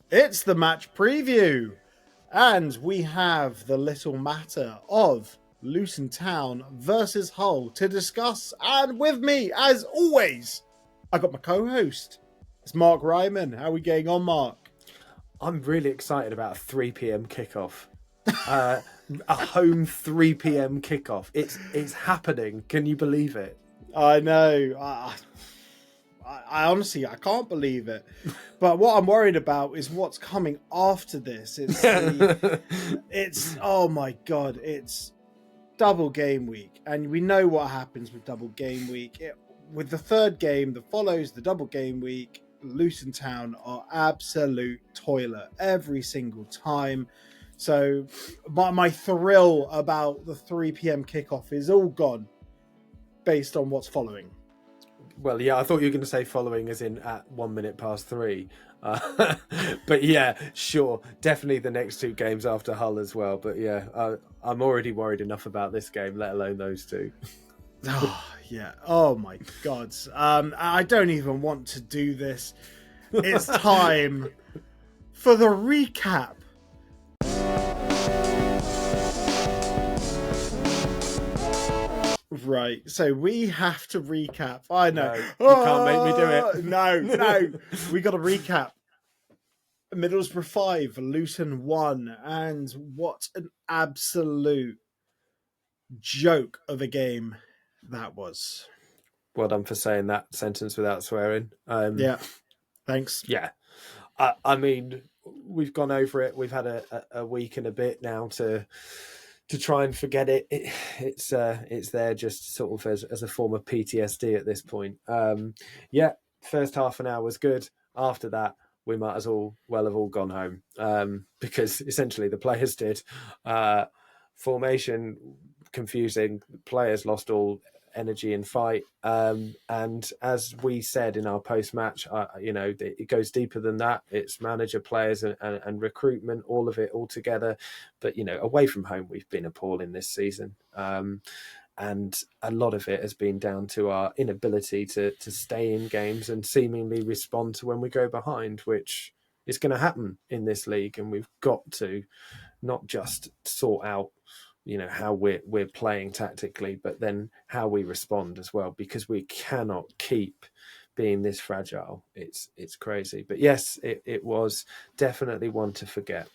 It's the match preview, and we have the little matter of Luton Town versus Hull to discuss. And with me, as always, I got my co-host. It's Mark Ryman. How are we getting on, Mark? I'm really excited about a 3 p.m. kickoff. Uh, a home 3 p.m. kickoff. It's happening. Can you believe it? I know. I honestly, I can't believe it. But what I'm worried about is what's coming after this. It's oh my god, it's double game week, and we know what happens with double game week. With the third game that follows the double game week, Luton Town are absolute toilet every single time. So my thrill about the 3 p.m. kickoff is all gone based on what's following. Well, yeah, I thought you were going to say following as in at 1 minute past 3. But yeah, sure. Definitely the next two games after Hull as well. But yeah, I'm already worried enough about this game, let alone those two. Oh, yeah. Oh, my God. I don't even want to do this. It's time for the recap. Right, so we have to recap. I know. No, you can't make me do it. No. We got to recap. Middlesbrough 5, Luton 1, and what an absolute joke of a game that was. Well done for saying that sentence without swearing. Yeah, thanks. Yeah. I mean, we've gone over it. We've had a week and a bit now to try and forget it. It's there just sort of as a form of PTSD at this point. Yeah, first half an hour was good. After that, we might as well have all gone home because essentially the players did. Formation confusing. Players lost all energy and fight. And as we said in our post-match, it goes deeper than that. It's manager, players, and recruitment, all of it all together. But away from home, we've been appalling this season. And a lot of it has been down to our inability to stay in games and seemingly respond to when we go behind, which is going to happen in this league. And we've got to not just sort out how we're playing tactically, but then how we respond as well, because we cannot keep being this fragile. It's crazy. But yes, it was definitely one to forget.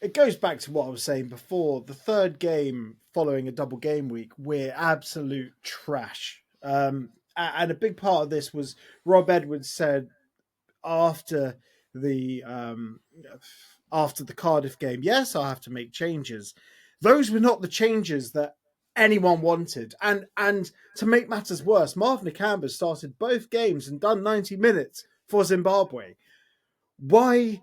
It goes back to what I was saying before. The third game following a double game week, we're absolute trash. And a big part of this was Rob Edwards said after the Cardiff game, yes, I'll have to make changes. Those were not the changes that anyone wanted. And to make matters worse, Marv Nakamba started both games and done 90 minutes for Zimbabwe. Why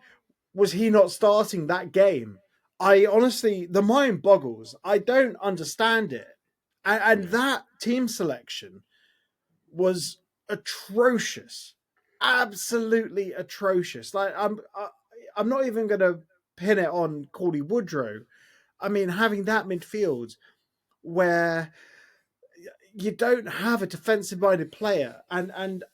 was he not starting that game? I honestly, the mind boggles. I don't understand it. And that team selection was atrocious. Absolutely atrocious. Like I'm not even going to pin it on Cauley Woodrow. I mean, having that midfield where you don't have a defensive-minded player, and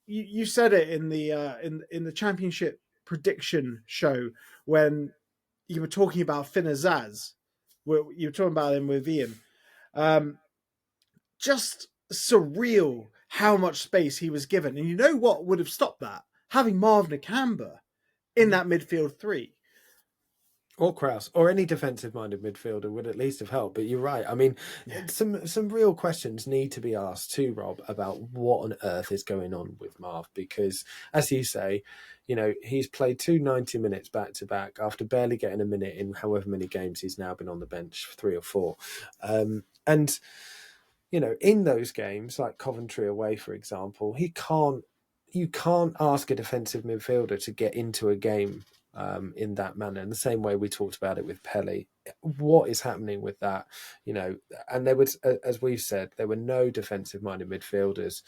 you said it in the championship prediction show when you were talking about Finn Azaz. You were talking about him with Ian. Just surreal how much space he was given, and you know what would have stopped that? Having Marv Nakamba in that midfield three. Or Kraus, or any defensive-minded midfielder would at least have helped. But you're right. I mean, some real questions need to be asked to Rob about what on earth is going on with Marv. Because, as you say, he's played 90 minutes back-to-back after barely getting a minute in however many games he's now been on the bench, 3 or 4. And, in those games, like Coventry away, for example, you can't ask a defensive midfielder to get into a game in that manner, in the same way we talked about it with Pelly. What is happening with that? And there was, as we've said, there were no defensive-minded midfielders.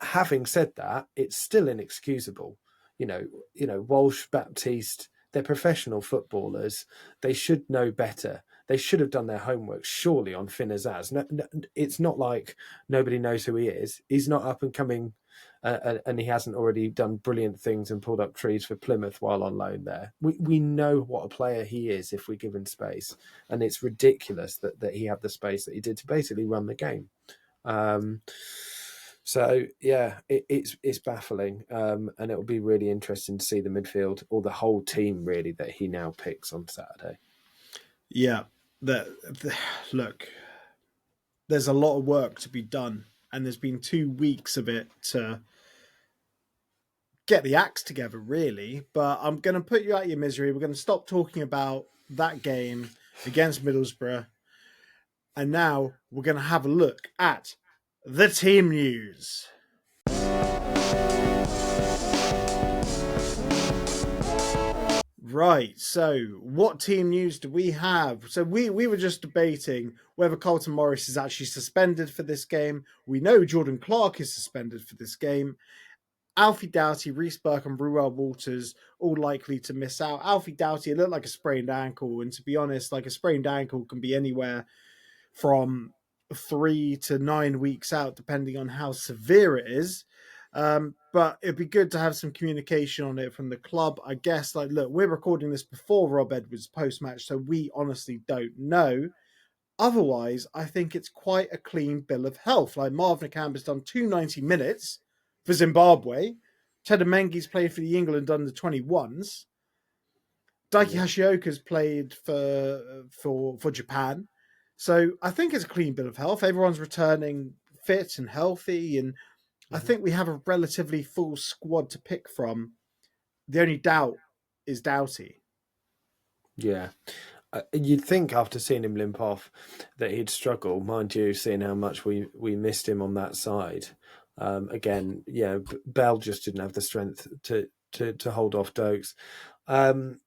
Having said that, it's still inexcusable. Walsh, Baptiste, they're professional footballers. They should know better they should have done their homework surely on Finn Azaz. No, it's not like nobody knows who he is. He's not up and coming, and he hasn't already done brilliant things and pulled up trees for Plymouth while on loan there. We know what a player he is if we give him space, and it's ridiculous that he had the space that he did to basically run the game. So yeah, it's baffling, and it'll be really interesting to see the midfield or the whole team really that he now picks on Saturday. Yeah, look, there's a lot of work to be done, and there's been 2 weeks of it to get the acts together, really. But I'm going to put you out of your misery. We're going to stop talking about that game against Middlesbrough, and now we're going to have a look at the team news. Right, so what team news do we have? So we were just debating whether Carlton Morris is actually suspended for this game. We know Jordan Clark is suspended for this game. Alfie Doughty, Reece Burke and Ruel Walters all likely to miss out. Alfie Doughty, it looked like a sprained ankle, and to be honest, like a sprained ankle can be anywhere from 3 to 9 weeks out, depending on how severe it is. But it'd be good to have some communication on it from the club. I guess, like, look, we're recording this before Rob Edwards' post-match, so we honestly don't know. Otherwise, I think it's quite a clean bill of health. Like, Marvin Nakamba's done 290 minutes for Zimbabwe. Cheddar Mengi's played for the England under 21s. Daiki Hashioka's played for Japan. So I think it's a clean bill of health. Everyone's returning fit and healthy, and I think we have a relatively full squad to pick from. The only doubt is Doughty. Yeah. You'd think after seeing him limp off that he'd struggle, mind you, seeing how much we missed him on that side. Again, yeah, Bell just didn't have the strength to hold off Dokes. I'm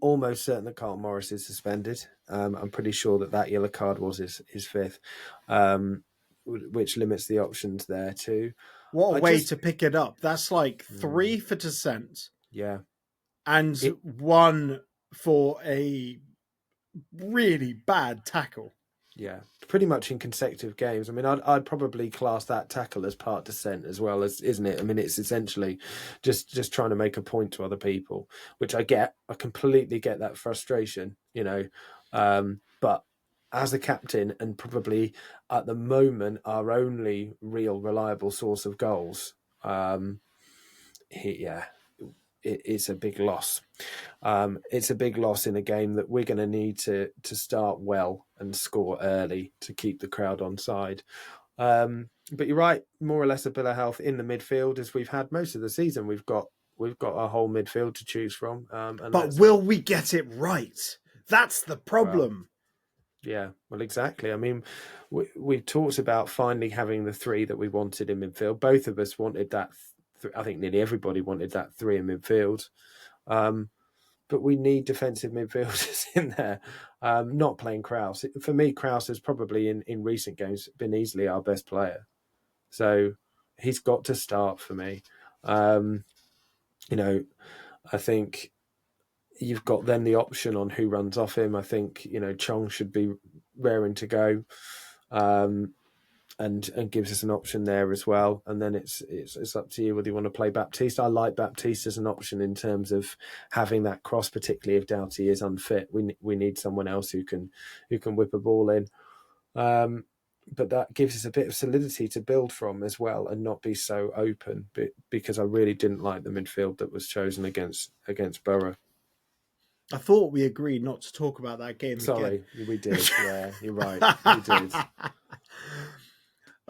almost certain that Carlton Morris is suspended. I'm pretty sure that yellow card was his fifth, which limits the options there too. What a way to pick it up. That's like 3 for dissent. Yeah. And 1 for a really bad tackle. Yeah, pretty much in consecutive games. I mean, I'd probably class that tackle as part dissent as well, as isn't it? I mean, it's essentially just trying to make a point to other people, which I get. I completely get that frustration, you know. But as a captain and probably at the moment our only real reliable source of goals, it's a big loss. It's a big loss in a game that we're going to need to start well and score early to keep the crowd on side. But you're right, more or less a bill of health in the midfield as we've had most of the season. We've got our whole midfield to choose from. But will we get it right? That's the problem. Well, exactly. I mean, we talked about finally having the 3 that we wanted in midfield. Both of us wanted that. I think nearly everybody wanted that 3 in midfield. But we need defensive midfielders in there. Not playing Krause. For me, Krause has probably in recent games been easily our best player. So he's got to start for me. You know, I think you've got then the option on who runs off him. I think, you know, Chong should be raring to go. And gives us an option there as well. And then it's up to you whether you want to play Baptiste. I like Baptiste as an option in terms of having that cross, particularly if Doughty is unfit. We need someone else who can whip a ball in. But that gives us a bit of solidity to build from as well and not be so open. Because I really didn't like the midfield that was chosen against Borough. I thought we agreed not to talk about that game. Sorry, we did. Yeah, you're right. We did.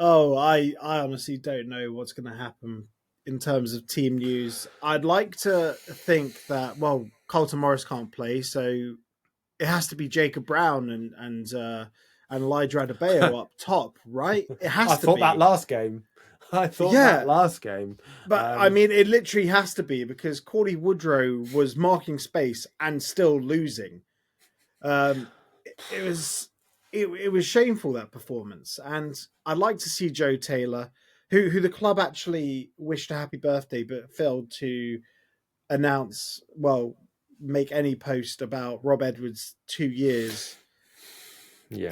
Oh, I honestly don't know what's going to happen in terms of team news. I'd like to think that, well, Carlton Morris can't play, so it has to be Jacob Brown and Elijah Adebayo up top, right? It has to be. I thought that last game. But I mean, it literally has to be because Corley Woodrow was marking space and still losing. It was shameful, that performance, and I'd like to see Joe Taylor, who the club actually wished a happy birthday but failed to make any post about Rob Edwards' 2 years Yeah.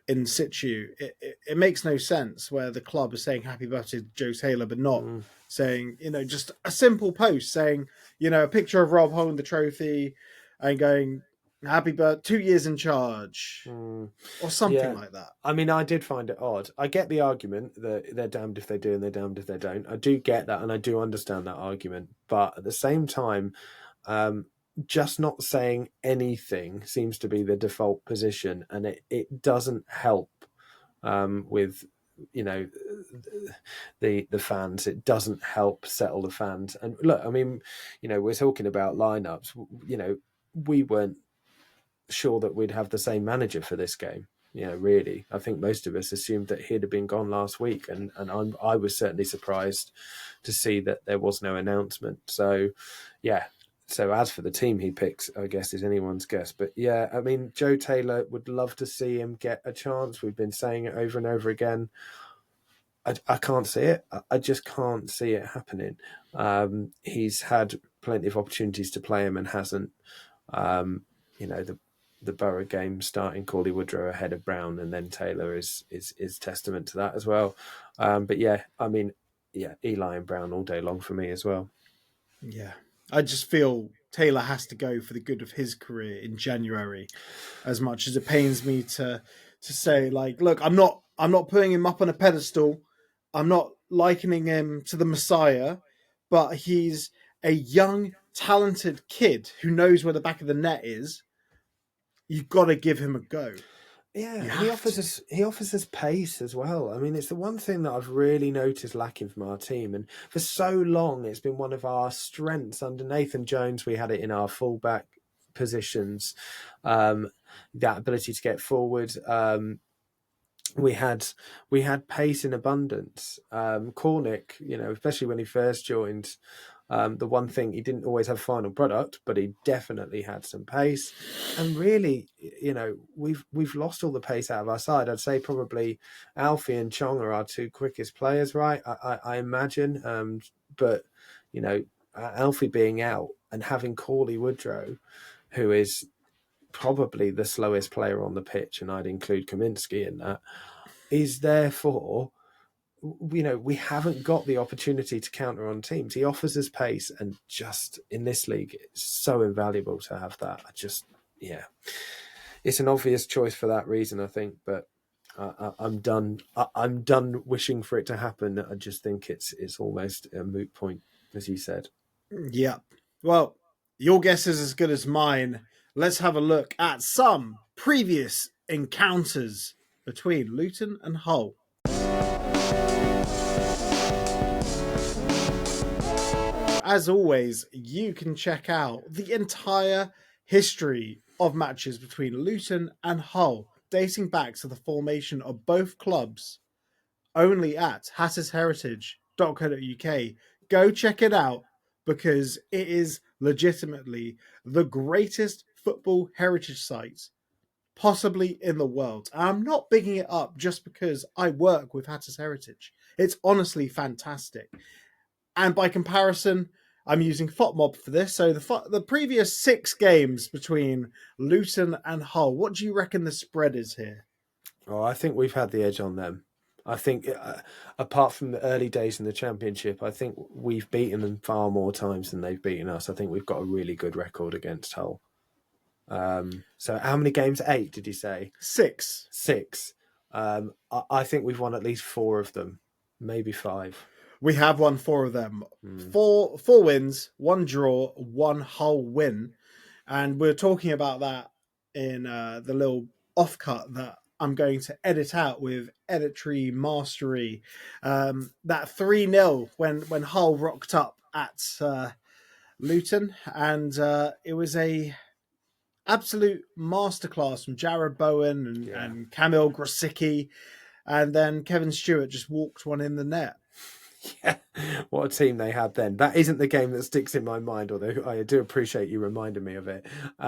in situ. It makes no sense where the club is saying happy birthday to Joe Taylor, but not saying, just a simple post saying, a picture of Rob holding the trophy and going, happy birthday, 2 years in charge, or something like that. I mean, I did find it odd. I get the argument that they're damned if they do and they're damned if they don't. I do get that, and I do understand that argument. But at the same time, just not saying anything seems to be the default position, and it doesn't help with the fans. It doesn't help settle the fans. And look, I mean, we're talking about lineups. We weren't sure that we'd have the same manager for this game. Really, I think most of us assumed that he'd have been gone last week, and I was certainly surprised to see that there was no announcement. So, yeah. So as for the team he picks, I guess is anyone's guess. But yeah, I mean, Joe Taylor, would love to see him get a chance. We've been saying it over and over again. I can't see it. I just can't see it happening. He's had plenty of opportunities to play him and hasn't. The Borough game starting Cauley Woodrow ahead of Brown and then Taylor is testament to that as well. But yeah, I mean, Eli and Brown all day long for me as well. Yeah. I just feel Taylor has to go for the good of his career in January, as much as it pains me to say, like, look, I'm not putting him up on a pedestal. I'm not likening him to the Messiah, but he's a young, talented kid who knows where the back of the net is. You've got to give him a go. Yeah, he offers us pace as well. I mean, it's the one thing that I've really noticed lacking from our team, and for so long it's been one of our strengths. Under Nathan Jones, we had it in our fullback positions, that ability to get forward. We had pace in abundance. Cornick, especially when he first joined. The one thing, he didn't always have final product, but he definitely had some pace. And really, we've lost all the pace out of our side. I'd say probably Alfie and Chong are our two quickest players, right? I imagine. But Alfie being out and having Cauley Woodrow, who is probably the slowest player on the pitch, and I'd include Kaminsky in that, is therefore, we haven't got the opportunity to counter on teams. He offers us pace, and just in this league, it's so invaluable to have that. It's an obvious choice for that reason, I think. But I'm done. I'm done wishing for it to happen. I just think it's almost a moot point, as you said. Yeah. Well, your guess is as good as mine. Let's have a look at some previous encounters between Luton and Hull. As always, you can check out the entire history of matches between Luton and Hull, dating back to the formation of both clubs, only at hattersheritage.co.uk. Go check it out, because it is legitimately the greatest football heritage site possibly in the world. And I'm not bigging it up just because I work with Hatters Heritage. It's honestly fantastic. And by comparison, I'm using FOTMob for this. So the previous 6 games between Luton and Hull, what do you reckon the spread is here? Oh, I think we've had the edge on them. I think, apart from the early days in the Championship, I think we've beaten them far more times than they've beaten us. I think we've got a really good record against Hull. So how many games? 8, did you say? 6. 6. I think we've won at least 4 of them, maybe 5. We have won 4 of them. 4 wins, 1 draw, 1 Hull win. And we're talking about that in the little offcut that I'm going to edit out with editory mastery. That 3-0 when Hull rocked up at Luton. And it was a absolute masterclass from Jared Bowen and Kamil Grosicki. And then Kevin Stewart just walked one in the net. Yeah, what a team they had then. That isn't the game that sticks in my mind, although I do appreciate you reminding me of it.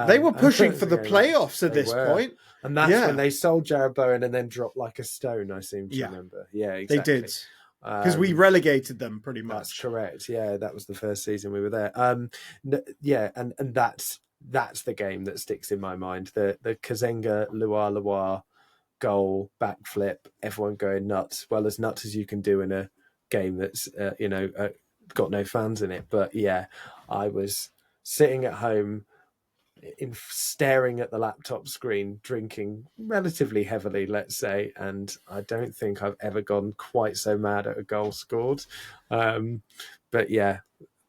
They were pushing for the playoffs at this point. And that's when they sold Jared Bowen and then dropped like a stone, I seem to remember. Yeah, exactly. They did. Because we relegated them pretty much. That's correct. Yeah, that was the first season we were there. And that's the game that sticks in my mind. The Kazenga Luar goal, backflip, everyone going nuts. Well, as nuts as you can do in a game that's got no fans in it. But yeah, I was sitting at home staring at the laptop screen, drinking relatively heavily, let's say, and I don't think I've ever gone quite so mad at a goal scored. But yeah,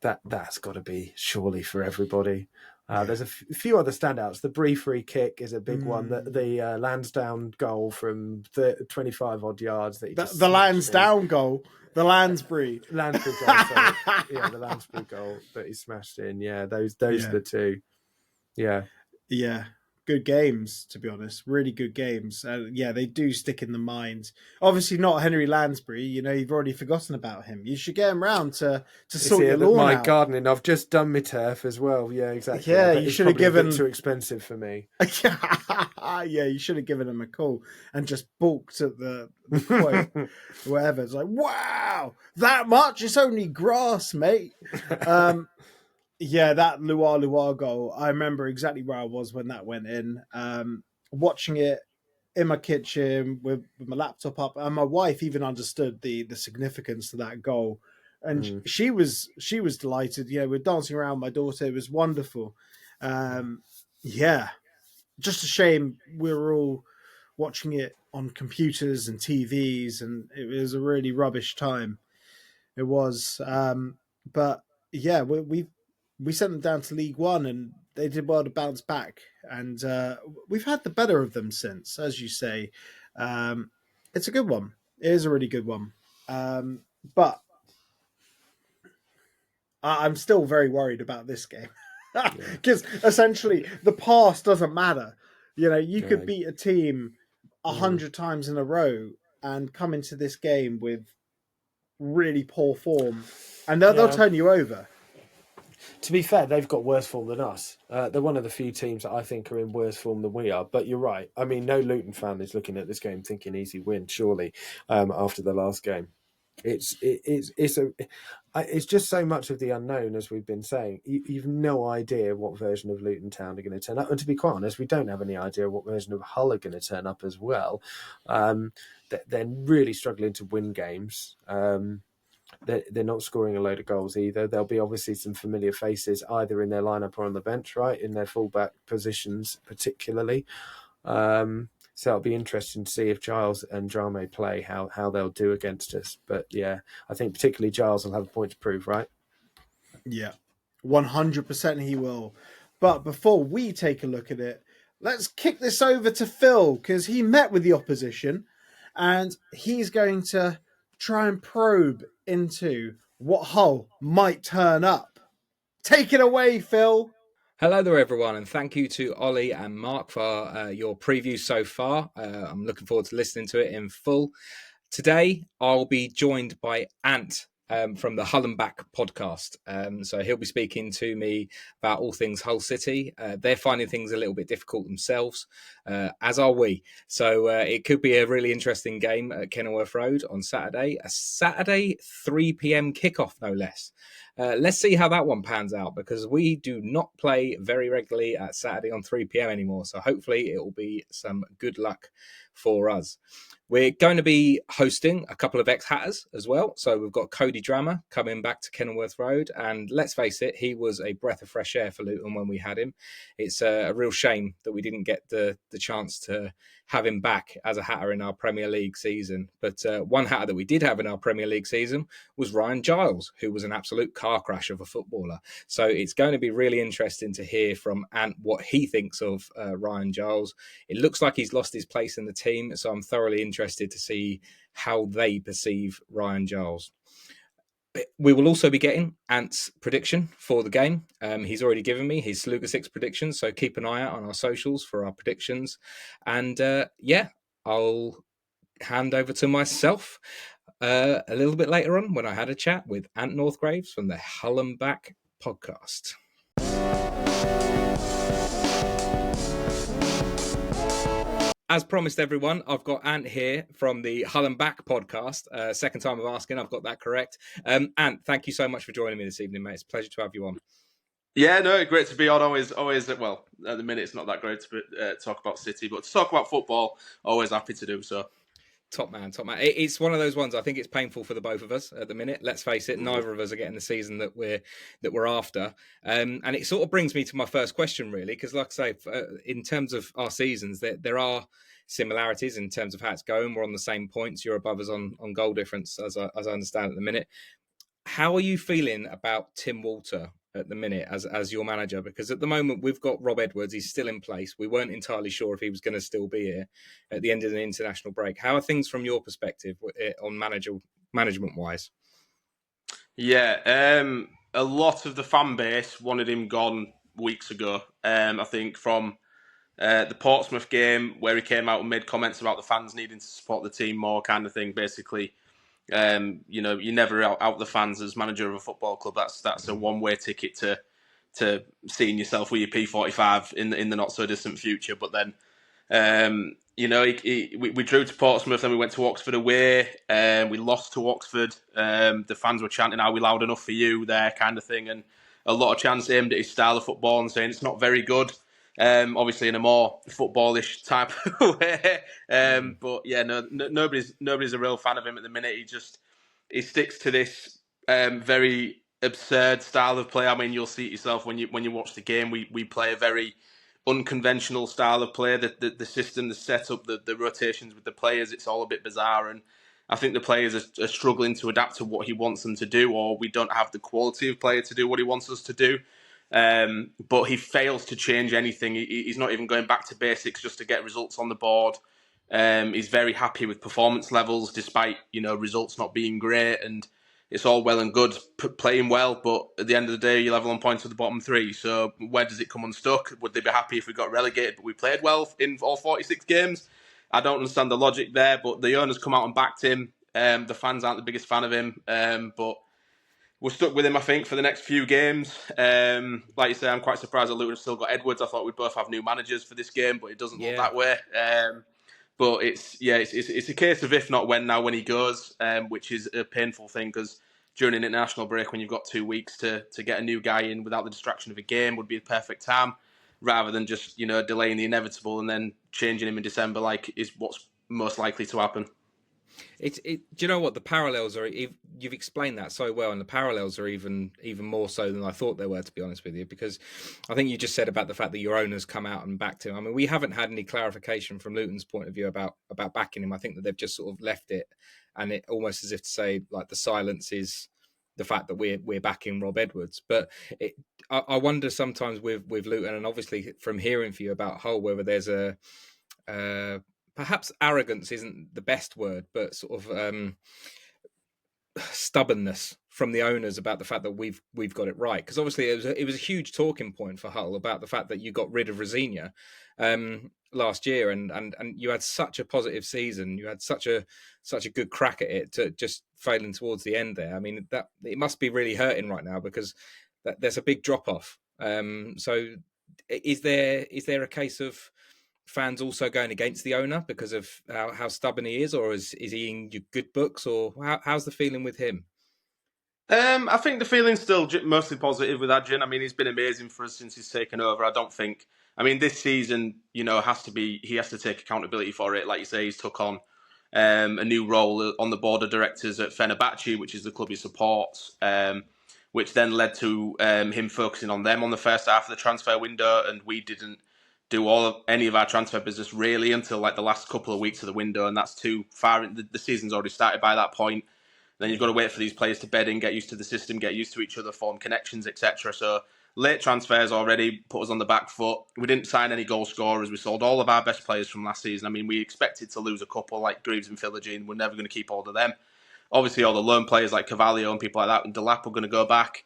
that's got to be surely for everybody. There's a few other standouts. The Bree free kick is a big one. The Lansdowne goal from 25 odd yards. The Lansdowne goal. The Lansbury goal. Sorry. Yeah, the Lansbury goal that he smashed in. Yeah, those are the two. Yeah. Good games, to be honest. Really good games. They do stick in the mind. Obviously not Henry Lansbury. You've already forgotten about him. You should get him round to sort your lawn my out. Gardening. I've just done my turf as well. Yeah, exactly. Yeah, you should have given... too expensive for me. Yeah, you should have given him a call and just balked at the quote. Whatever. It's like, wow, that much? It's only grass, mate. Yeah, that Luar goal, I remember exactly where I was when that went in. Watching it in my kitchen with my laptop up, and my wife even understood the significance of that goal. And she was delighted. We're dancing around my daughter. It was wonderful. Just a shame we were all watching it on computers and TVs, and it was a really rubbish time. It was. But yeah, we sent them down to League One, and they did well to bounce back. And we've had the better of them since, as you say. It's a good one. It is a really good one. But I'm still very worried about this game. Because essentially, the past doesn't matter. You could beat a team 100 times in a row and come into this game with really poor form, and they'll turn you over. To be fair, they've got worse form than us. They're one of the few teams that I think are in worse form than we are. But you're right. I mean, no Luton fan is looking at this game thinking easy win, surely, after the last game. It's just so much of the unknown, as we've been saying. You've no idea what version of Luton Town are going to turn up. And to be quite honest, we don't have any idea what version of Hull are going to turn up as well. They're really struggling to win games. They're not scoring a load of goals either. There'll be obviously some familiar faces either in their lineup or on the bench, right, in their fullback positions particularly. So it'll be interesting to see if Giles and Drame play, how they'll do against us. But yeah, I think particularly Giles will have a point to prove, right? Yeah, 100% he will. But before we take a look at it, let's kick this over to Phil, because he met with the opposition and he's going to try and probe into what Hull might turn up. Take it away, Phil. Hello there, everyone, and thank you to Ollie and Mark for your preview so far. I'm looking forward to listening to it in full. Today, I'll be joined by Ant from the Hull and Back podcast. So he'll be speaking to me about all things Hull City. They're finding things a little bit difficult themselves, as are we. So it could be a really interesting game at Kenilworth Road on Saturday. A Saturday 3 p.m. kickoff, no less. Let's see how that one pans out, because we do not play very regularly at Saturday on 3 p.m. anymore. So hopefully it will be some good luck for us. We're going to be hosting a couple of ex-Hatters as well. So we've got Cody Drammer coming back to Kenilworth Road. And let's face it, he was a breath of fresh air for Luton when we had him. It's a real shame that we didn't get the chance to have him back as a Hatter in our Premier League season. But one Hatter that we did have in our Premier League season was Ryan Giles, who was an absolute car crash of a footballer. So it's going to be really interesting to hear from Ant what he thinks of Ryan Giles. It looks like he's lost his place in the team, so I'm thoroughly interested to see how they perceive Ryan Giles. We will also be getting Ant's prediction for the game. He's already given me his Sluga 6 predictions, so keep an eye out on our socials for our predictions. And I'll hand over to myself a little bit later on when I had a chat with Ant Northgraves from the Hull and Back podcast. As promised, everyone, I've got Ant here from the Hull and Back podcast. Second time of asking, I've got that correct. Ant, thank you so much for joining me this evening, mate. It's a pleasure to have you on. Yeah, no, great to be on. Always. Well, at the minute it's not that great to talk about City, but to talk about football, always happy to do so. Top man, top man. It's one of those ones. I think it's painful for the both of us at the minute. Let's face it, neither of us are getting the season that we're after. And it sort of brings me to my first question, really, because, like I say, in terms of our seasons, there are similarities in terms of how it's going. We're on the same points. You're above us on goal difference, as I understand at the minute. How are you feeling about Tim Walter at the minute as your manager? Because at the moment we've got Rob Edwards, he's still in place. We weren't entirely sure if he was going to still be here at the end of the international break. How are things from your perspective on management wise? Yeah, a lot of the fan base wanted him gone weeks ago. I think from the Portsmouth game where he came out and made comments about the fans needing to support the team more, kind of thing. Basically, you never out the fans as manager of a football club. That's a one-way ticket to seeing yourself with your P45 in the not so distant future. But then, we drew to Portsmouth, then we went to Oxford away. We lost to Oxford. The fans were chanting, "Are we loud enough for you?" There, kind of thing, and a lot of chants aimed at his style of football and saying it's not very good. Obviously in a more footballish type of way. But yeah, nobody's a real fan of him at the minute. He sticks to this very absurd style of play. I mean, you'll see it yourself when you watch the game. We play a very unconventional style of play. The system, the setup, the rotations with the players, it's all a bit bizarre. And I think the players are struggling to adapt to what he wants them to do, or we don't have the quality of player to do what he wants us to do. But he fails to change anything. He's not even going back to basics just to get results on the board. He's very happy with performance levels, despite results not being great. And it's all well and good playing well, but at the end of the day, you're level on points with the bottom three. So where does it come unstuck? Would they be happy if we got relegated, but we played well in all 46 games? I don't understand the logic there, but the owners come out and backed him. The fans aren't the biggest fan of him, but we're stuck with him, I think, for the next few games. Like you say, I'm quite surprised that Luton have still got Edwards. I thought we'd both have new managers for this game, but it doesn't look that way. But it's a case of if not when now when he goes, which is a painful thing because during an international break when you've got 2 weeks to get a new guy in without the distraction of a game would be the perfect time, rather than just delaying the inevitable and then changing him in December like is what's most likely to happen. Do you know what the parallels are? You've explained that so well, and the parallels are even more so than I thought they were, to be honest with you. Because I think you just said about the fact that your owners come out and backed him. I mean, we haven't had any clarification from Luton's point of view about backing him. I think that they've just sort of left it, and it almost as if to say like the silence is the fact that we're backing Rob Edwards. But I wonder sometimes with Luton, and obviously from hearing for you about Hull, whether there's a perhaps arrogance isn't the best word, but sort of stubbornness from the owners about the fact that we've got it right. Because obviously it was a huge talking point for Hull about the fact that you got rid of Rosina last year, and you had such a positive season, you had such a good crack at it, to just failing towards the end there. I mean, that it must be really hurting right now because there's a big drop off. So is there a case of fans also going against the owner because of how stubborn he is, or is he in your good books, or how's the feeling with him? I think the feeling's still mostly positive with Adrian. I mean, he's been amazing for us since he's taken over. I don't think, I mean, this season, he has to take accountability for it. Like you say, he's took on a new role on the board of directors at Fenerbahce, which is the club he supports, which then led to him focusing on them on the first half of the transfer window, and we didn't do any of our transfer business really until like the last couple of weeks of the window, and that's too far. The season's already started by that point. Then you've got to wait for these players to bed in, get used to the system, get used to each other, form connections, etc. So late transfers already put us on the back foot. We didn't sign any goal scorers. We sold all of our best players from last season. I mean, we expected to lose a couple like Greaves and Philogene. We're never going to keep hold of them. Obviously, all the loan players like Carvalho and people like that and Delap are going to go back.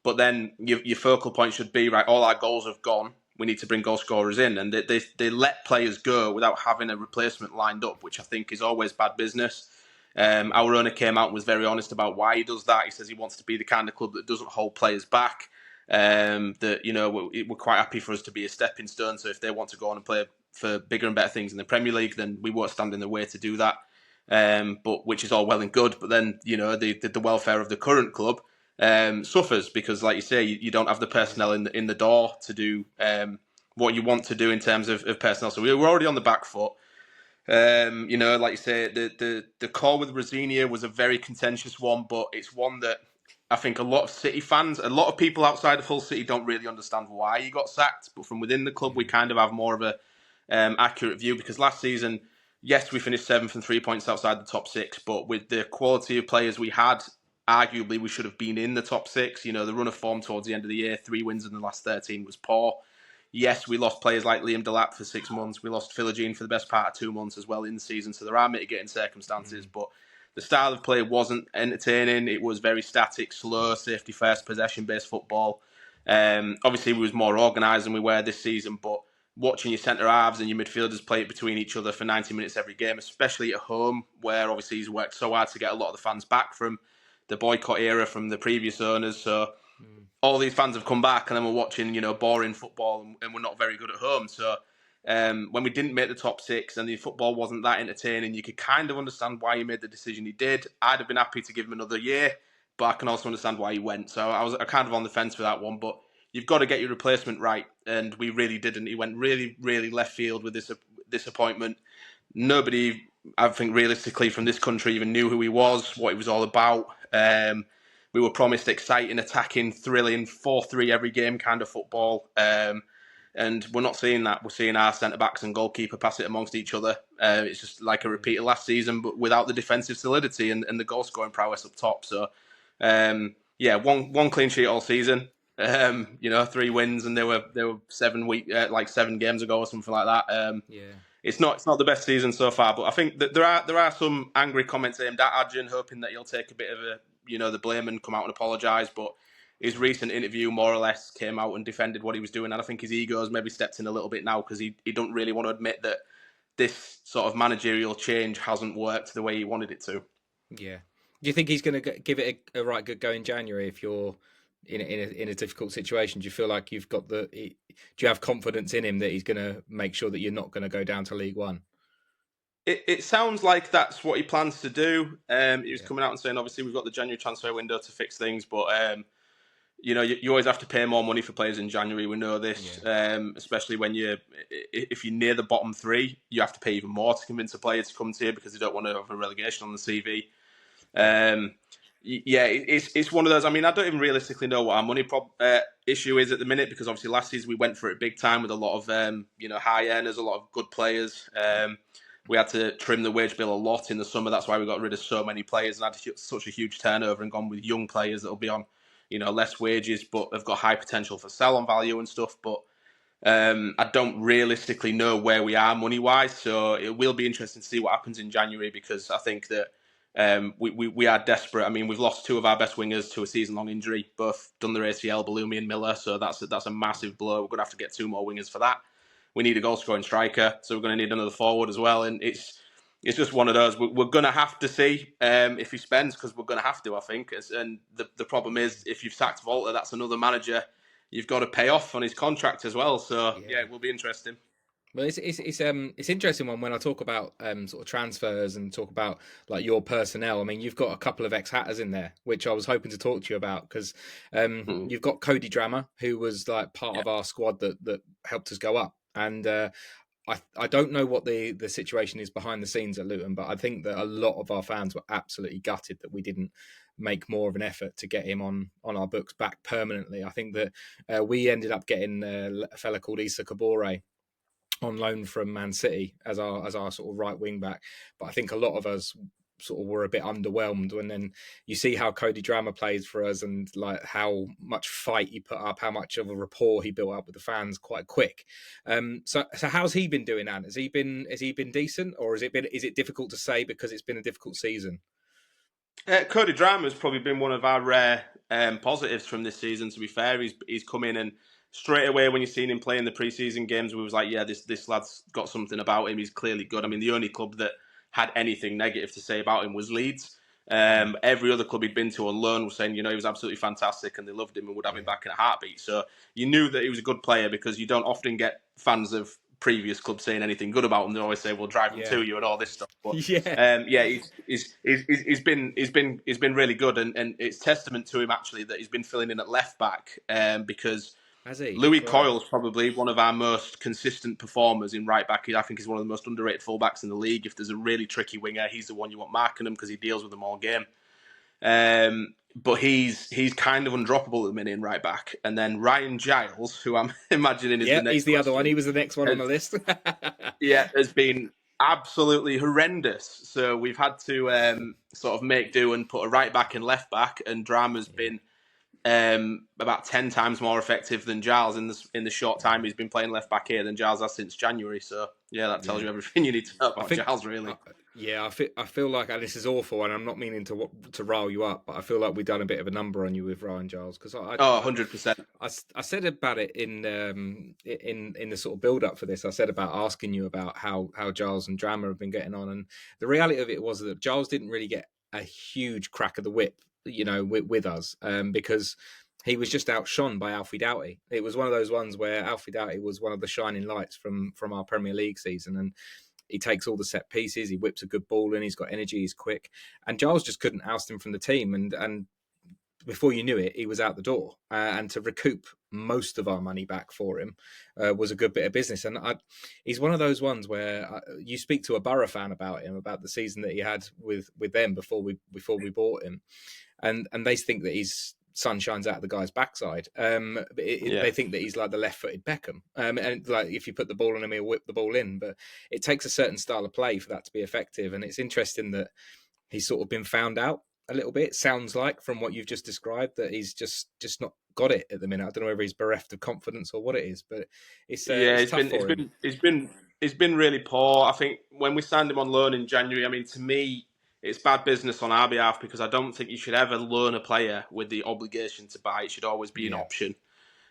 But then your focal point should be, right, all our goals have gone. We need to bring goal scorers in. And they let players go without having a replacement lined up, which I think is always bad business. Our owner came out and was very honest about why he does that. He says he wants to be the kind of club that doesn't hold players back. We're quite happy for us to be a stepping stone. So if they want to go on and play for bigger and better things in the Premier League, then we won't stand in the way to do that. But which is all well and good. But then the welfare of the current club suffers because, like you say, you don't have the personnel in the door to do what you want to do in terms of personnel. So we were already on the back foot. Like you say, the call with Rosinia was a very contentious one, but it's one that I think a lot of City fans, a lot of people outside of Hull City don't really understand why he got sacked. But from within the club, we kind of have more of a accurate view because last season, yes, we finished 7th and 3 points outside the top 6, but with the quality of players we had, arguably we should have been in the top 6. The run of form towards the end of the year, 3 wins in the last 13 was poor. Yes, we lost players like Liam Delap for 6 months. We lost Philogene for the best part of 2 months as well in the season. So there are mitigating circumstances, but the style of play wasn't entertaining. It was very static, slow, safety first, possession based football. Obviously, we was more organised than we were this season, but watching your centre halves and your midfielders play it between each other for 90 minutes every game, especially at home, where obviously he's worked so hard to get a lot of the fans back from the boycott era from the previous owners. So all these fans have come back, and then we're watching, boring football, and we're not very good at home. So when we didn't make the top 6 and the football wasn't that entertaining, you could kind of understand why he made the decision he did. I'd have been happy to give him another year, but I can also understand why he went. So I was kind of on the fence for that one, but you've got to get your replacement right, and we really didn't. He went really, really left field with this appointment. Nobody, I think, realistically from this country even knew who he was, what he was all about. We were promised exciting, attacking, thrilling, 4-3 every game kind of football. And we're not seeing that. We're seeing our centre-backs and goalkeeper pass it amongst each other. It's just like a repeat of last season, but without the defensive solidity and the goal-scoring prowess up top. So, one clean sheet all season. 3 wins, and they were 7 games ago or something like that. It's not the best season so far, but I think that there are some angry comments aimed at Adrian, hoping that he'll take a bit of the blame and come out and apologise. But his recent interview more or less came out and defended what he was doing, and I think his ego's maybe stepped in a little bit now because he don't really want to admit that this sort of managerial change hasn't worked the way he wanted it to. Yeah. Do you think he's going to give it a right good go in January if you're in a difficult situation? Do you feel like you've got do you have confidence in him that he's going to make sure that you're not going to go down to League One? It sounds like that's what he plans to do. He was coming out and saying, obviously, we've got the January transfer window to fix things, but you always have to pay more money for players in January. We know this, especially when if you're near the bottom 3, you have to pay even more to convince a player to come to you because they don't want to have a relegation on the CV. It's one of those. I mean, I don't even realistically know what our money issue is at the minute because obviously last season we went for it big time with a lot of high earners, a lot of good players. We had to trim the wage bill a lot in the summer. That's why we got rid of so many players and had such a huge turnover and gone with young players that'll be on less wages but have got high potential for sell-on value and stuff. But I don't realistically know where we are money-wise, so it will be interesting to see what happens in January because I think that we are desperate. I mean, we've lost 2 of our best wingers to a season-long injury, both done their ACL, Bellumi and Miller, so that's a massive blow. We're going to have to get 2 more wingers for that. We need a goal-scoring striker, so we're going to need another forward as well, and it's just one of those. We're going to have to see if he spends because we're going to have to, I think. And the problem is, if you've sacked Volta, that's another manager you've got to pay off on his contract as well. So it will be interesting. Well, it's interesting one when I talk about sort of transfers and talk about like your personnel. I mean, you've got a couple of ex-Hatters in there, which I was hoping to talk to you about because you've got Cody Drammer, who was like part of our squad that helped us go up, and I don't know what the situation is behind the scenes at Luton, but I think that a lot of our fans were absolutely gutted that we didn't make more of an effort to get him on our books back permanently. I think that we ended up getting a fella called Issa Kabore on loan from Man City as our sort of right wing back, but I think a lot of us sort of were a bit underwhelmed when then you see how Cody Drammer plays for us and like how much fight he put up, how much of a rapport he built up with the fans quite quick. So how's he been doing, Ant? Has he been decent, or is it difficult to say because it's been a difficult season? Cody Drammer has probably been one of our rare positives from this season. To be fair, he's come in and straight away when you've seen him play in the pre-season games, we was like, yeah, this lad's got something about him. He's clearly good. I mean, the only club that had anything negative to say about him was Leeds. Every other club he'd been to on loan was saying, he was absolutely fantastic and they loved him and would have him back in a heartbeat. So you knew that he was a good player because you don't often get fans of previous club saying anything good about him. They always say, "We'll drive him to you" and all this stuff. But he's been really good, and it's testament to him actually that he's been filling in at left back, because Louis Coyle's probably one of our most consistent performers in right back. I think he's one of the most underrated fullbacks in the league. If there's a really tricky winger, he's the one you want marking him because he deals with them all game. But he's kind of undroppable at the minute in right back. And then Ryan Giles, who I'm imagining is the next he's the other one. He was the next one on the list. Has been absolutely horrendous. So we've had to sort of make do and put a right back and left back, and Drama's been about 10 times more effective than Giles in the short time he's been playing left back here than Giles has since January. So that tells you everything you need to know about Giles, really. I feel like this is awful, and I'm not meaning to rile you up, but I feel like we've done a bit of a number on you with Ryan Giles, because 100%. I said about it in the sort of build up for this. I said about asking you about how Giles and Drama have been getting on, and the reality of it was that Giles didn't really get a huge crack of the whip, with us, because he was just outshone by Alfie Doughty. It was one of those ones where Alfie Doughty was one of the shining lights from our Premier League season, and he takes all the set pieces, he whips a good ball in, he's got energy, he's quick, and Giles just couldn't oust him from the team, and before you knew it, he was out the door. And to recoup most of our money back for him was a good bit of business. And he's one of those ones where you speak to a Borough fan about him, about the season that he had with them before we bought him, and they think that he's sun shines out of the guy's backside. They think that he's like the left-footed Beckham, and like if you put the ball on him, he'll whip the ball in. But it takes a certain style of play for that to be effective. And it's interesting that he's sort of been found out a little bit. It sounds like from what you've just described that he's just not got it at the minute. I don't know whether he's bereft of confidence or what it is, but it's tough for him. He's been really poor. I think when we signed him on loan in January, I mean, to me, it's bad business on our behalf, because I don't think you should ever loan a player with the obligation to buy. It should always be an option.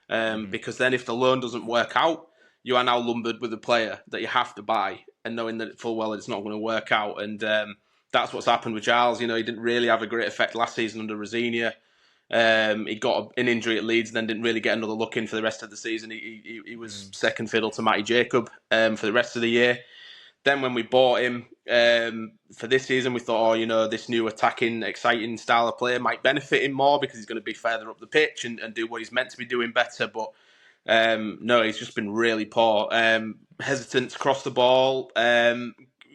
Because then if the loan doesn't work out, you are now lumbered with a player that you have to buy, and knowing that full well it's not going to work out. And that's what's happened with Giles. He didn't really have a great effect last season under Rosinia. He got an injury at Leeds, then didn't really get another look in for the rest of the season. He was second fiddle to Matty Jacob for the rest of the year. Then when we bought him for this season, we thought, this new attacking, exciting style of player might benefit him more because he's going to be further up the pitch and do what he's meant to be doing better. But no, he's just been really poor. Hesitant to cross the ball,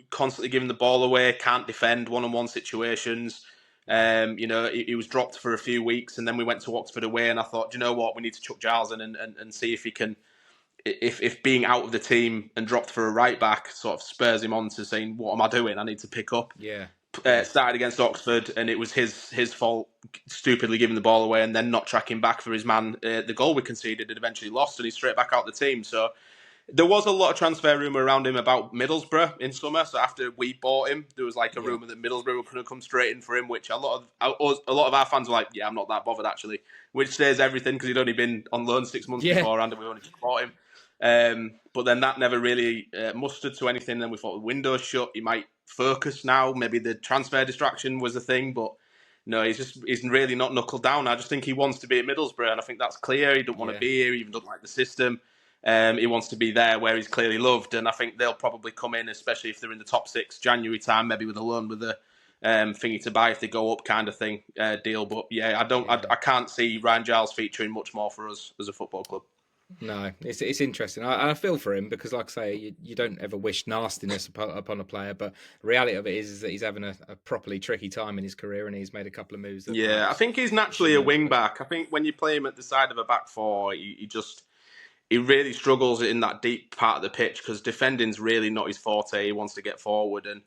constantly giving the ball away, can't defend one-on-one situations. He was dropped for a few weeks, and then we went to Oxford away, and I thought, do you know what, we need to chuck Giles in and see if he can... If being out of the team and dropped for a right back sort of spurs him on to saying, what am I doing? I need to pick up. Yeah. Started against Oxford, and it was his fault, stupidly giving the ball away and then not tracking back for his man. The goal we conceded and eventually lost, and he's straight back out the team. So there was a lot of transfer rumour around him about Middlesbrough in summer. So after we bought him, there was like a rumour that Middlesbrough were going to come straight in for him, which a lot of our fans were like, yeah, I'm not that bothered actually, which says everything because he'd only been on loan 6 months beforehand and we only just bought him. But then that never really mustered to anything. Then we thought the window's shut. He might focus now. Maybe the transfer distraction was a thing, but no, he's really not knuckled down. I just think he wants to be at Middlesbrough, and I think that's clear. He doesn't want to be here. He even doesn't like the system. He wants to be there where he's clearly loved, and I think they'll probably come in, especially if they're in the top 6 January time, maybe with a loan with a thingy to buy if they go up kind of thing deal. But yeah, I can't see Ryan Giles featuring much more for us as a football club. No, it's interesting. I feel for him because, like I say, you don't ever wish nastiness upon a player, but the reality of it is that he's having a properly tricky time in his career, and he's made a couple of moves. I think he's naturally a wing back. I think when you play him at the side of a back four, he really struggles in that deep part of the pitch because defending's really not his forte. He wants to get forward, and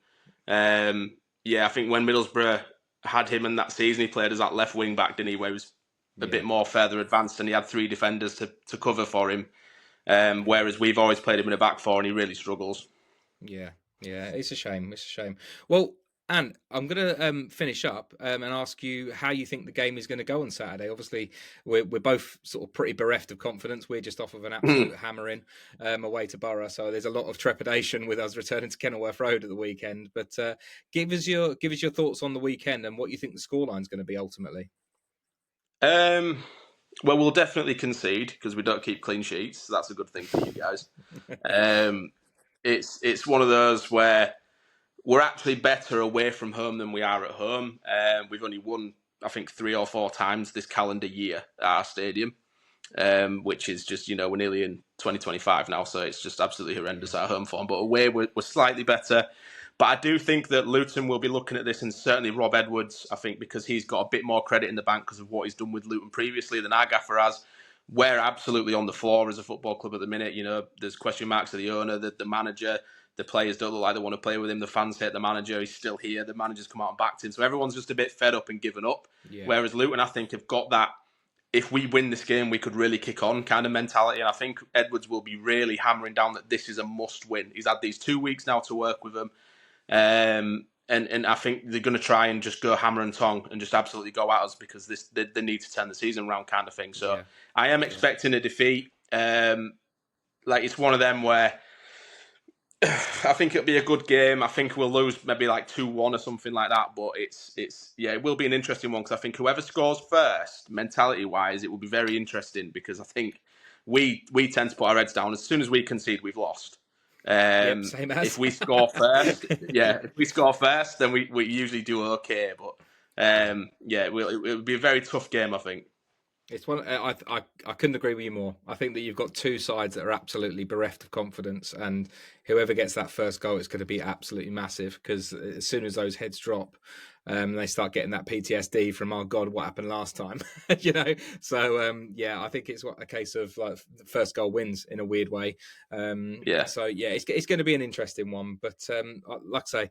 I think when Middlesbrough had him in that season, he played as that left wing back, didn't he? Where he was a bit more further advanced, and he had 3 defenders to cover for him. Whereas we've always played him in a back four, and he really struggles. Yeah, it's a shame. Well, Ant, I'm going to finish up and ask you how you think the game is going to go on Saturday. Obviously, we're both sort of pretty bereft of confidence. We're just off of an absolute hammering away to Borough, so there's a lot of trepidation with us returning to Kenilworth Road at the weekend. But give us your thoughts on the weekend and what you think the scoreline is going to be ultimately. Well, we'll definitely concede because we don't keep clean sheets. So that's a good thing for you guys. It's one of those where we're actually better away from home than we are at home. We've only won, I think, 3 or 4 times this calendar year at our stadium, which is just, we're nearly in 2025 now, so it's just absolutely horrendous at home form. But away, we're slightly better. But I do think that Luton will be looking at this, and certainly Rob Edwards, I think, because he's got a bit more credit in the bank because of what he's done with Luton previously than our gaffer has. We're absolutely on the floor as a football club at the minute. There's question marks to the owner, the manager. The players don't look like they want to play with him. The fans hate the manager. He's still here. The manager's come out and backed him. So everyone's just a bit fed up and given up. Yeah. Whereas Luton, I think, have got that, if we win this game, we could really kick on kind of mentality. And I think Edwards will be really hammering down that this is a must win. He's had these 2 weeks now to work with them. And I think they're going to try and just go hammer and tong and just absolutely go at us because they need to turn the season around kind of thing. So I am expecting a defeat. It's one of them where I think it'll be a good game. I think we'll lose maybe like 2-1 or something like that. But it will be an interesting one because I think whoever scores first, mentality-wise, it will be very interesting because I think we tend to put our heads down. As soon as we concede, we've lost. Same as. If we score first, then we usually do okay. But it'll be a very tough game, I think. It's one I couldn't agree with you more. I think that you've got two sides that are absolutely bereft of confidence, and whoever gets that first goal is going to be absolutely massive because as soon as those heads drop, they start getting that PTSD from, oh God, what happened last time? So I think it's a case of like the first goal wins in a weird way. So it's going to be an interesting one, but like I say,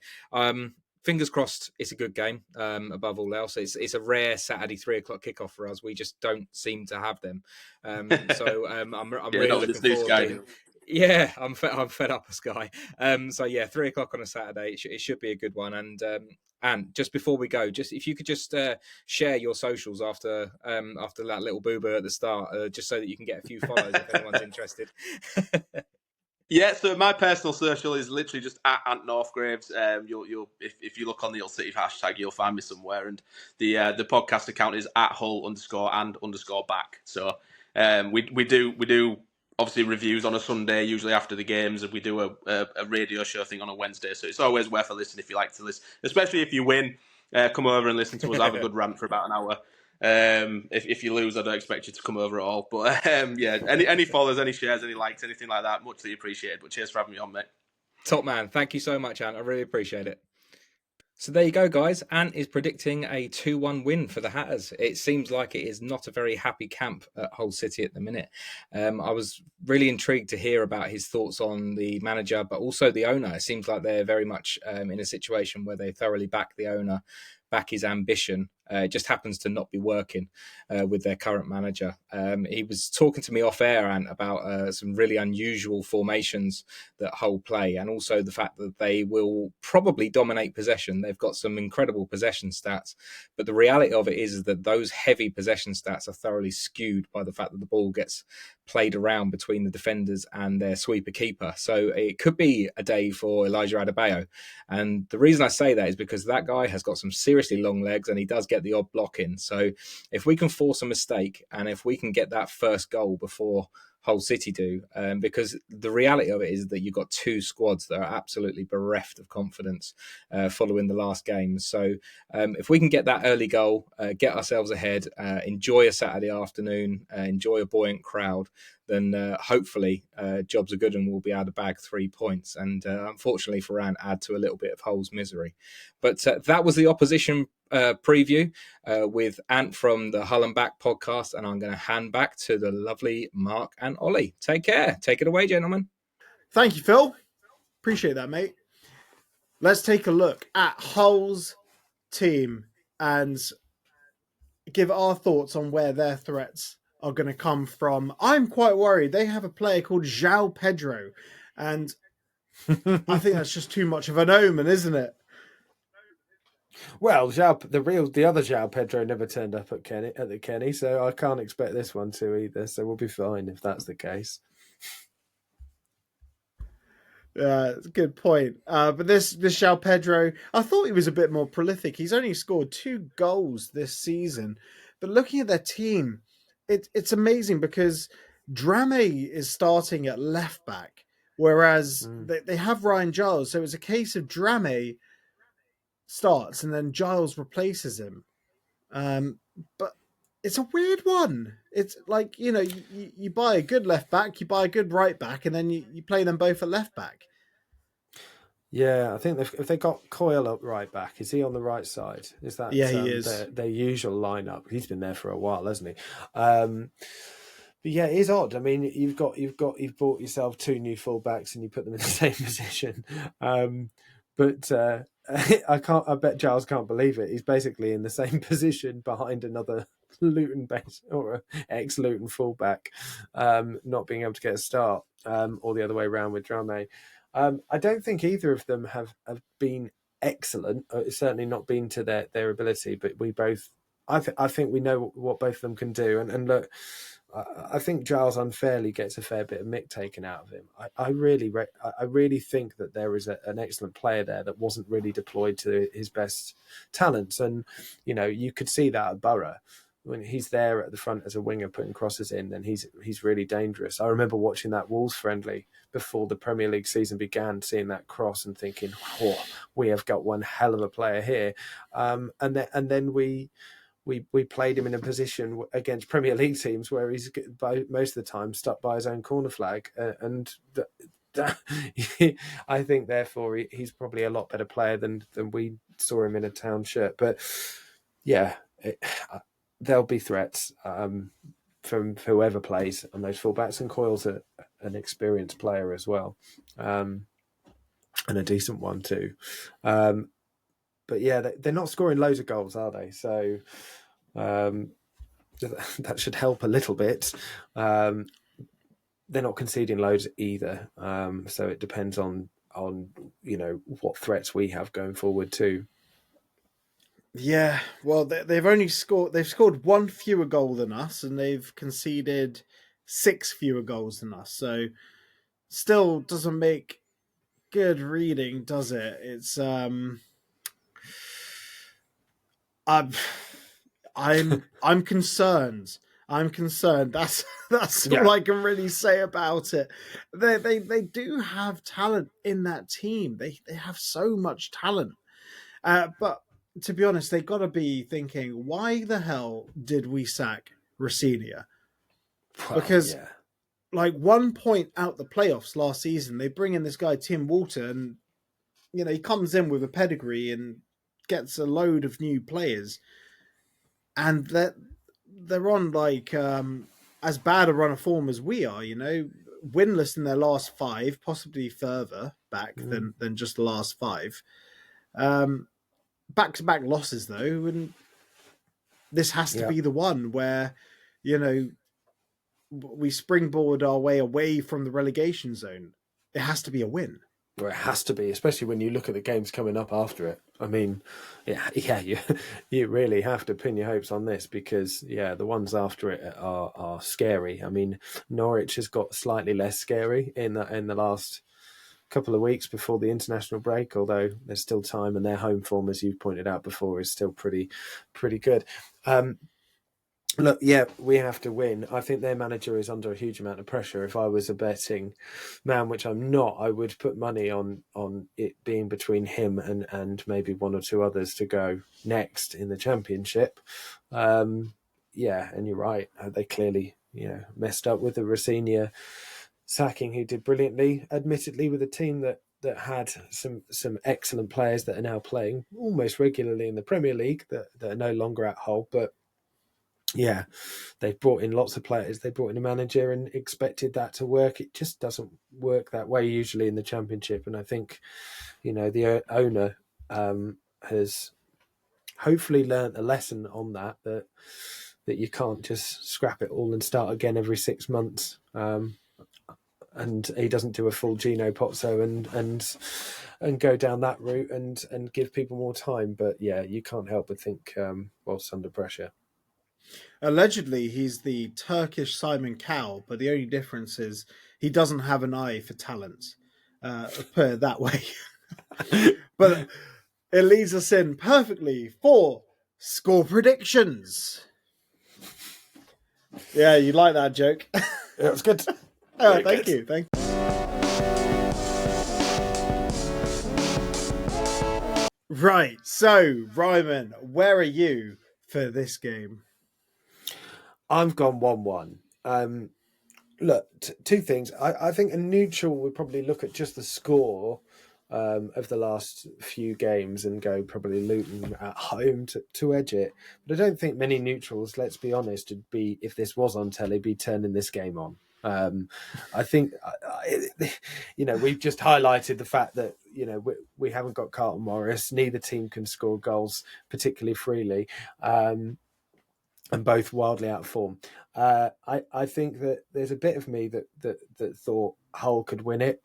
fingers crossed it's a good game, above all else. It's a rare Saturday 3:00 kickoff for us. We just don't seem to have them. I'm really looking forward. Yeah, I'm fed up of Sky. 3:00 on a Saturday. It should be a good one. And just before we go, just if you could just share your socials after that little boo-boo at the start, just so that you can get a few follows if anyone's interested. Yeah, so my personal social is literally just at Ant Northgraves. You'll if you look on the Hull City hashtag, you'll find me somewhere. And the podcast account is at Hull_and_back. So we do obviously reviews on a Sunday, usually after the games, and we do a radio show thing on a Wednesday. So it's always worth a listen if you like to listen, especially if you win. Come over and listen to us have a good rant for about an hour. If you lose, I don't expect you to come over at all. But any follows, any shares, any likes, anything like that, muchly appreciated. But cheers for having me on, mate. Top man. Thank you so much, Ant. I really appreciate it. So there you go, guys. Ant is predicting a 2-1 win for the Hatters. It seems like it is not a very happy camp at Hull City at the minute. I was really intrigued to hear about his thoughts on the manager, but also the owner. It seems like they're very much in a situation where they thoroughly back the owner, back his ambition. It just happens to not be working with their current manager. He was talking to me off air, Ant, about some really unusual formations that Hull play, and also the fact that they will probably dominate possession. They've got some incredible possession stats, but the reality of it is that those heavy possession stats are thoroughly skewed by the fact that the ball gets played around between the defenders and their sweeper keeper. So it could be a day for Elijah Adebayo. And the reason I say that is because that guy has got some seriously long legs and he does get the odd block in. So if we can force a mistake and if we can get that first goal before Hull City do, because the reality of it is that you've got two squads that are absolutely bereft of confidence following the last game. So if we can get that early goal, get ourselves ahead, enjoy a Saturday afternoon, enjoy a buoyant crowd, then hopefully jobs are good and we'll be able to bag 3 points. And unfortunately for Ant, add to a little bit of Hull's misery. But that was the opposition preview with Ant from the Hull and Back podcast, and I'm going to hand back to the lovely Mark and Ollie. Take care. Take it away, gentlemen. Thank you, Phil. Appreciate that, mate. Let's take a look at Hull's team and give our thoughts on where their threats are going to come from. I'm quite worried. They have a player called João Pedro, and I think that's just too much of an omen, isn't it? Well, the other João Pedro never turned up at the Kenny, so I can't expect this one to either. So we'll be fine if that's the case. Good point. But this João Pedro, I thought he was a bit more prolific. He's only scored 2 goals this season. But looking at their team, it's amazing because Drame is starting at left back, whereas they have Ryan Giles. So it's a case of Drame starts and then Giles replaces him. But it's a weird one. It's like, you buy a good left back, you buy a good right back, and then you play them both at left back. Yeah, I think if they got Coyle up right back, is he on the right side? Is that Yeah, he is. their usual lineup? He's been there for a while, hasn't he? But yeah, it is odd. I mean, you've bought yourself 2 new fullbacks and you put them in the same position. But I bet Giles can't believe it. He's basically in the same position behind another Luton base or ex-Luton fullback, not being able to get a start, or the other way around with Drame. I don't think either of them have been excellent. It's certainly not been to their ability, but we both, I think we know what both of them can do. And look, I think Giles unfairly gets a fair bit of mick taken out of him. I really think that there is an excellent player there that wasn't really deployed to his best talents. And, you could see that at Borough. When he's there at the front as a winger putting crosses in, then he's really dangerous. I remember watching that Wolves friendly before the Premier League season began, seeing that cross and thinking, "Oh, we have got one hell of a player here." And then we played him in a position against Premier League teams where he's most of the time stuck by his own corner flag, I think therefore he's probably a lot better player than we saw him in a Town shirt. But yeah. There'll be threats from whoever plays on those fullbacks, and Coyle's an experienced player as well, and a decent one too. But yeah, they're not scoring loads of goals, are they? So that should help a little bit. They're not conceding loads either, so it depends on what threats we have going forward too. Yeah, well, they've scored 1 fewer goal than us, and they've conceded 6 fewer goals than us. So, still doesn't make good reading, does it? It's I'm concerned. I'm concerned. That's all I can really say about it. They do have talent in that team. They have so much talent, but. To be honest, they've got to be thinking, why the hell did we sack Rossinia? Because, 1 point out the playoffs last season, they bring in this guy, Tim Walter, and, he comes in with a pedigree and gets a load of new players. And they're on, as bad a run of form as we are, winless in their last 5, possibly further back than just the last 5. Back-to-back losses, though, and this has to be the one where, we springboard our way away from the relegation zone. It has to be a win. Well, it has to be, especially when you look at the games coming up after it. I mean, you really have to pin your hopes on this because, the ones after it are scary. I mean, Norwich has got slightly less scary in the last couple of weeks before the international break, although there's still time, and their home form, as you've pointed out before, is still pretty good. Look, we have to win. I think their manager is under a huge amount of pressure. If I was a betting man, which I'm not, I would put money on it being between him and maybe 1 or 2 others to go next in the Championship. And you're right. They clearly, messed up with the Rossinia sacking, who did brilliantly, admittedly, with a team that had some excellent players that are now playing almost regularly in the Premier League that are no longer at Hull. But they've brought in lots of players. They brought in a manager and expected that to work. It just doesn't work that way usually in the Championship. And I think, the owner has hopefully learnt a lesson on that you can't just scrap it all and start again every 6 months. And he doesn't do a full Gino Pozzo and go down that route and give people more time. But you can't help but think whilst under pressure. Allegedly, he's the Turkish Simon Cowell, but the only difference is he doesn't have an eye for talent. Put it that way. But it leads us in perfectly for score predictions. Yeah, you like that joke. It was good. Oh, thank you. Thank you. Right. So, Ryman, where are you for this game? I've gone 1-1. Look, two things. I think a neutral would probably look at just the score of the last few games and go probably Luton at home to edge it. But I don't think many neutrals, let's be honest, would be, if this was on telly, be turning this game on. I think, we've just highlighted the fact that, we haven't got Carlton Morris. Neither team can score goals particularly freely. And both wildly out of form. I think that there's a bit of me that thought Hull could win it.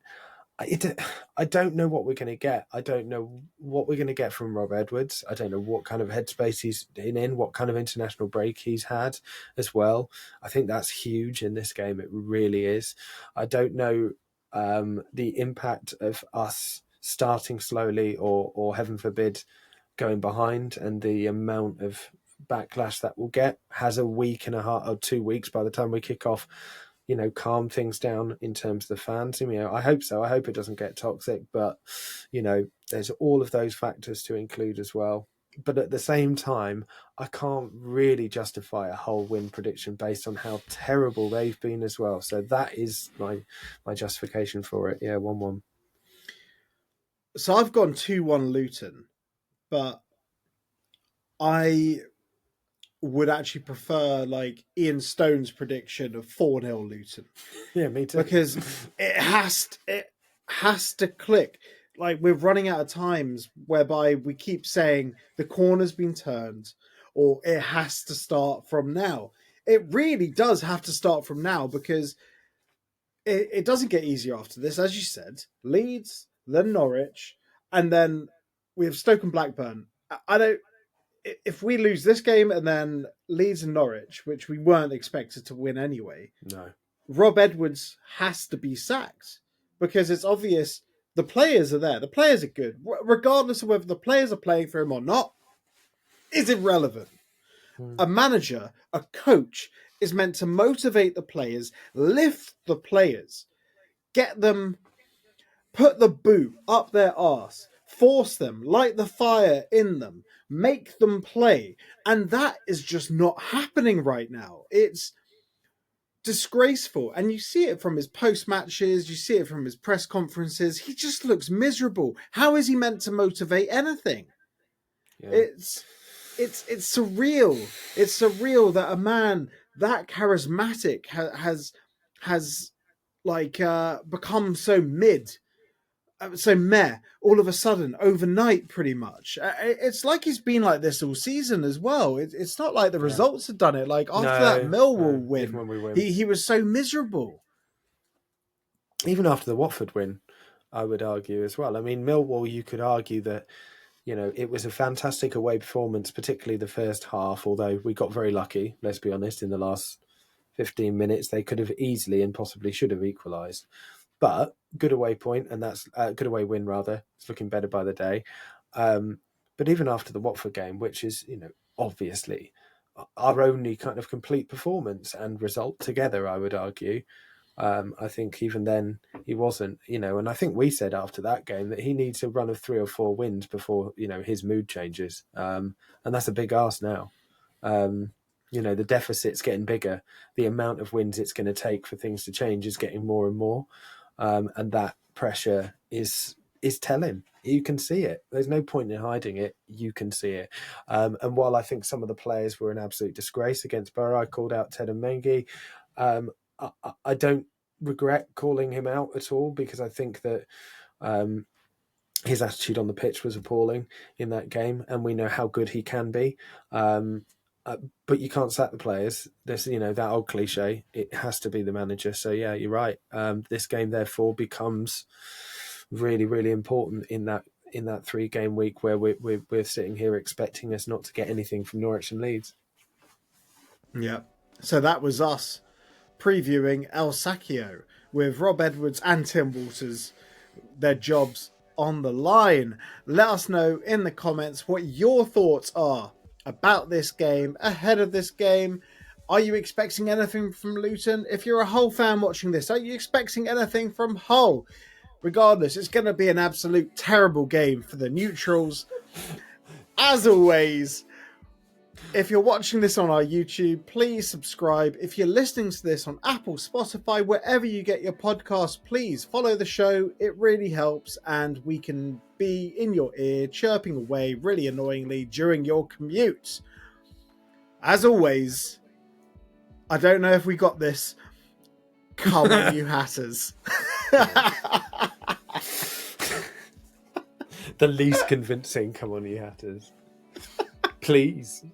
I don't know what we're going to get. I don't know what we're going to get from Rob Edwards. I don't know what kind of headspace he's in, what kind of international break he's had as well. I think that's huge in this game. It really is. I don't know the impact of us starting slowly or heaven forbid, going behind, and the amount of backlash that we'll get. Has a week and a half or 2 weeks by the time we kick off, calm things down in terms of the fans. I hope so. I hope it doesn't get toxic, but there's all of those factors to include as well. But at the same time, I can't really justify a Hull win prediction based on how terrible they've been as well. So that is my justification for it. Yeah, 1-1. So I've gone 2-1 Luton, but I would actually prefer like Ian Stone's prediction of 4-0 Luton. Yeah, me too. Because it has to click. Like, we're running out of times whereby we keep saying the corner's been turned, or it has to start from now. It really does have to start from now, because it doesn't get easier after this. As you said, Leeds, then Norwich, and then we have Stoke and Blackburn. If we lose this game and then Leeds and Norwich, which we weren't expected to win anyway, No, Rob Edwards has to be sacked, because it's obvious the players are there. The players are good. Regardless of whether the players are playing for him or not, is irrelevant. A manager, a coach, is meant to motivate the players, lift the players, get them, put the boot up their arse, force them, light the fire in them, make them play. And that is just not happening right now. It's disgraceful. And you see it from his post matches, you see it from his press conferences. He just looks miserable. How is he meant to motivate anything? Yeah. It's surreal. It's surreal that a man that charismatic has become so meh all of a sudden overnight, pretty much. It's like he's been like this all season as well. It's not like the results have done it. Like after that Millwall win, he was so miserable. Even after the Watford win, I would argue as well. I mean, Millwall, you could argue that it was a fantastic away performance, particularly the first half, although we got very lucky, let's be honest. In the last 15 minutes, they could have easily and possibly should have equalised. But good away point, and that's good away win, rather. It's looking better by the day. But even after the Watford game, which is, obviously our only kind of complete performance and result together, I would argue, I think even then he wasn't, and I think we said after that game that he needs a run of 3 or 4 wins before, his mood changes. And that's a big ask now. The deficit's getting bigger. The amount of wins it's going to take for things to change is getting more and more. And that pressure is telling. You can see it. There's no point in hiding it. You can see it. And while I think some of the players were an absolute disgrace against Borough, I called out Ted and Mengi. I don't regret calling him out at all, because I think that his attitude on the pitch was appalling in that game, and we know how good he can be. But you can't sack the players. There's, that old cliche. It has to be the manager. So yeah, you're right. This game therefore becomes really, really important in that 3-game week where we're sitting here expecting us not to get anything from Norwich and Leeds. Yeah. So that was us previewing El Sacchio with Rob Edwards and Tim Walters, their jobs on the line. Let us know in the comments what your thoughts are about this game, ahead of this game. Are you expecting anything from Luton? If you're a Hull fan watching this, are you expecting anything from Hull? Regardless, it's going to be an absolute terrible game for the neutrals. As always, if you're watching this on our YouTube, please subscribe. If you're listening to this on Apple, Spotify, wherever you get your podcast, please follow the show. It really helps, and we can be in your ear, chirping away really annoyingly during your commute. As always, I don't know if we got this. Come on, you Hatters. The least convincing, come on, you Hatters. Please.